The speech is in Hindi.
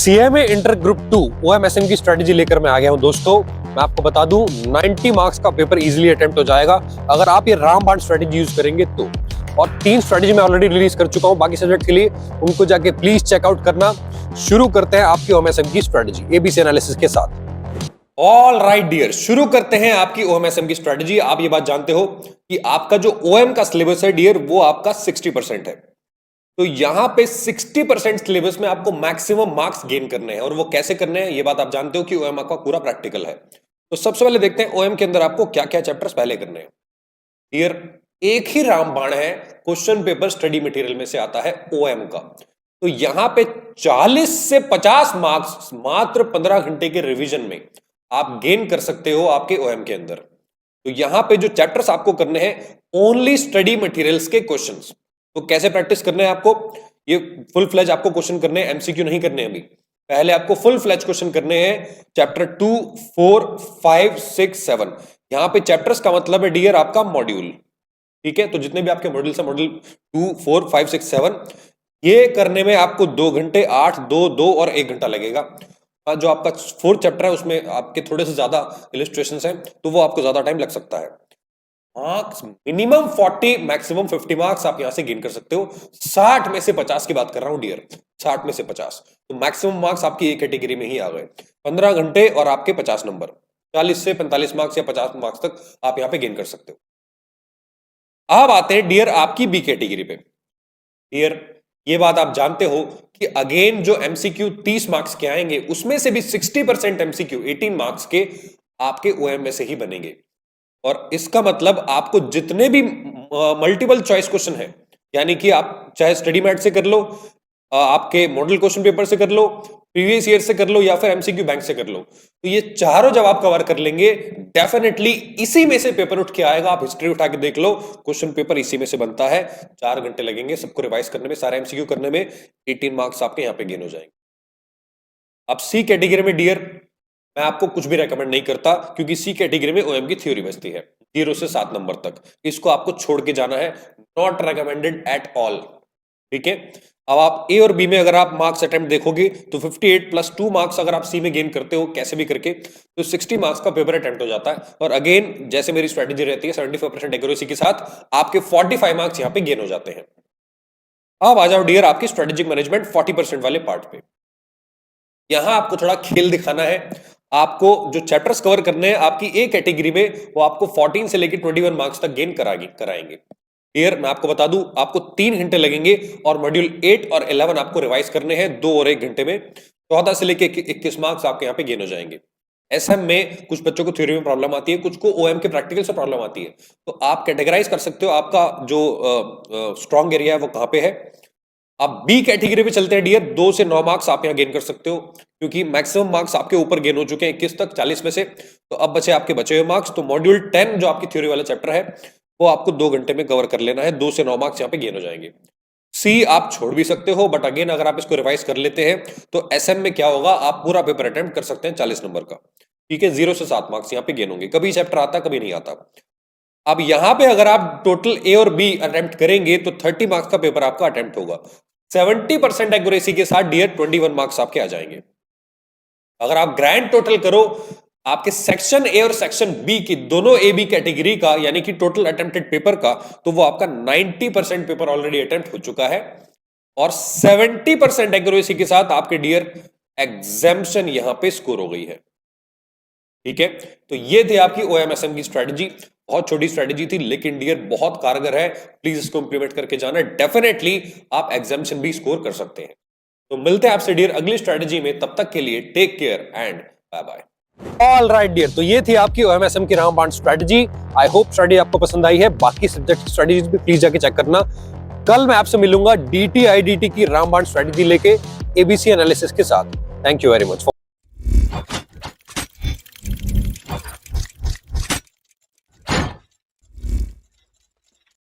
सीएमए इंटर ग्रुप 2 ओएमएसएम की स्ट्रेटेजी लेकर मैं आ गया हूं दोस्तों। मैं आपको बता दूं 90 मार्क्स का पेपर इजीली अटेम्प्ट हो जाएगा अगर आप ये रामबाण स्ट्रेटेजी यूज करेंगे तो। और 3 स्ट्रेटेजी मैं ऑलरेडी रिलीज कर चुका हूं बाकी सब्जेक्ट के लिए, उनको जाके प्लीज चेकआउट करना। शुरू करते हैं आपकी ओएमएसएम की स्ट्रेटेजी एबीसी एनालिसिस के साथ। ऑल राइट डियर, शुरू करते हैं आपकी ओएमएसएम की स्ट्रेटेजी। आप ये बात जानते हो कि आपका जो ओएम का सिलेबस है डियर वो आपका 60% है। तो यहां पे 60% सिलेबस में आपको मैक्सिमम मार्क्स गेन करने हैं। और वो कैसे करने हैं ये बात आप जानते हो कि ओएम आपका पूरा प्रैक्टिकल है। तो सबसे पहले देखते हैं ओएम के अंदर आपको क्या क्या चैप्टर्स पहले करने हैं। डियर, एक ही रामबाण है, क्वेश्चन पेपर स्टडी मटेरियल में से आता है ओएम का। तो यहां पे 40 से 50 मार्क्स मात्र 15 घंटे के रिवीजन में आप गेन कर सकते हो आपके ओएम के अंदर। तो यहां पे जो चैप्टर्स आपको करने हैं ओनली स्टडी मटेरियल्स के क्वेश्चंस। तो कैसे प्रैक्टिस करने हैं आपको, ये फुल फ्लेज आपको क्वेश्चन करने हैं, एमसीक्यू नहीं करने हैं। अभी पहले आपको फुल फ्लेज क्वेश्चन करने हैं चैप्टर 2, 4, 5, 6, 7। यहां पे चैप्टर्स का मतलब है डियर आपका मॉड्यूल। ठीक है, तो जितने भी आपके मॉड्यूल्स हैं, मॉड्यूल 2, 4, 5, 6, 7, ये करने में आपको 2 घंटे, 8, 2, 2 और 1 घंटा लगेगा। जो आपका 4th चैप्टर है उसमें आपके थोड़े से ज्यादा इलस्ट्रेशंस हैं, तो वो आपको ज्यादा टाइम लग सकता है। मार्क्स मिनिमम 40 मैक्सिमम 50 मार्क्स आप यहां से गेन कर सकते हो। 60 में से 50 की बात कर रहा हूं डियर, 60 में से 50। तो मैक्सिमम मार्क्स आपकी एक कैटेगरी में ही आ गए। 15 घंटे और आपके 50 नंबर, 40 से 45 मार्क्स या 50 मार्क्स तक आप यहां पे गेन कर सकते हो। अब आते हैं डियर आपकी बी कैटेगरी पे। डियर, ये बात आप जानते हो कि अगेन जो एमसीक्यू 30 मार्क्स के आएंगे उसमें से भी 60% एमसीक्यू 18 मार्क्स के आपके ओएम में से ही बनेंगे। और इसका मतलब आपको जितने भी मल्टीपल चॉइस क्वेश्चन है, यानी कि आप चाहे स्टडी मैट से कर लो, आपके मॉडल क्वेश्चन पेपर से कर लो, प्रीवियस ईयर से कर लो या फिर एमसीक्यू बैंक से कर लो, तो ये चारों जब आप कवर कर लेंगे डेफिनेटली इसी में से पेपर उठ के आएगा। आप हिस्ट्री उठा के देख लो, क्वेश्चन पेपर इसी में से बनता है। 4 घंटे लगेंगे सबको रिवाइज करने में, सारे एमसीक्यू करने में। 18 मार्क्स आपके यहां पे गेन हो जाएंगे। अब सी कैटेगरी में डियर मैं आपको कुछ भी रेकमेंड नहीं करता, क्योंकि सी कैटेगरी में ओएम की थ्योरी बचती है 0 से 7 नंबर तक। इसको आपको छोड़ के जाना है, नॉट रेकमेंडेड एट ऑल। ठीक है, अब आप ए और बी में अगर आप मार्क्स अटेम्प्ट देखोगे तो 58 प्लस 2 मार्क्स अगर आप सी में गेन करते हो कैसे भी करके, तो 60 मार्क्स का पेपर अटेम्प्ट हो जाता है। और अगेन जैसे मेरी स्ट्रेटेजी रहती है 75% एक्यूरेसी के साथ आपके 45 मार्क्स यहां पे गेन हो जाते हैं। अब आ जाओ डियर आपकी स्ट्रेटेजिक मैनेजमेंट 40% वाले पार्ट पे। यहां आपको थोड़ा खेल दिखाना है। आपको जो चैप्टर्स कवर करने हैं आपकी ए कैटेगरी में, वो आपको 14 से लेकर 21 मार्क्स तक गेन कराएंगे। क्लियर, मैं आपको बता दूं आपको 3 घंटे लगेंगे और मॉड्यूल 8 और 11 आपको रिवाइज करने हैं 2 और 1 घंटे में। 14 से लेकर 21 मार्क्स आपके यहाँ पे गेन हो जाएंगे। एसएम में कुछ बच्चों को थ्योरी में प्रॉब्लम आती है, कुछ को ओएम के प्रैक्टिकल से प्रॉब्लम आती है। तो आप कैटेगराइज कर सकते हो आपका जो स्ट्रॉन्ग एरिया है वो कहां पे है। अब बी कैटेगरी पे चलते हैं डियर। 2 से 9 मार्क्स आप यहां गेन कर सकते हो, क्योंकि मैक्सिमम मार्क्स आपके ऊपर गेन हो चुके हैं 21 तक 40 में से। तो अब बचे आपके बचे हुए मार्क्स। तो मॉड्यूल 10 जो आपकी थ्योरी वाला चैप्टर है वो आपको 2 घंटे में कवर कर लेना है। 2 से 9 मार्क्स यहां पे गेन हो जाएंगे। सी आप छोड़ भी सकते हो, बट अगेन अगर आप इसको रिवाइज कर लेते हैं तो एसएम में क्या होगा, आप पूरा पेपर अटेम्प्ट कर सकते हैं 40 नंबर का। ठीक है, 0 से 7 मार्क्स यहां पे गेन होंगे। कभी चैप्टर आता कभी नहीं आता। अब यहां पे अगर आप टोटल ए और बी अटेम्प्ट करेंगे तो 30 मार्क्स का पेपर आपका अटेम्प्ट होगा। 70% एक्यूरेसी के साथ डियर 21 मार्क्स आपके आ जाएंगे। अगर आप ग्रैंड टोटल करो आपके सेक्शन ए और सेक्शन बी की दोनों ए बी कैटेगरी का, यानी कि टोटल अटेम्प्टेड पेपर का, तो वो आपका 90% पेपर ऑलरेडी अटेम्प्ट हो चुका है। और 70% एक्यूरेसी के साथ आपके डियर एग्जाम्शन यहां पे स्कोर हो गई है। ठीक है, तो ये थी आपकी ओएमएसएम की स्ट्रेटजी। बहुत छोटी स्ट्रेटजी थी लेकिन डियर बहुत कारगर है। प्लीज इसको इंप्लीमेंट करके जाना, डेफिनेटली आप एग्जाम्शन भी स्कोर कर सकते हैं। तो मिलते हैं आपसे डियर अगली स्ट्रेटजी में, तब तक के लिए take care and bye bye. All right dear, तो ये थी आपकी ओएमएसएम की रामबाण स्ट्रेटजी। आई होप स्टडी आपको पसंद आई है। बाकी सब्जेक्ट की स्ट्रेटजीज भी प्लीज जाके चेक करना। कल मैं आपसे मिलूंगा डीटी आईडीटी की रामबाण स्ट्रेटजी लेके एबीसी एनालिसिस के साथ। Thank you very much.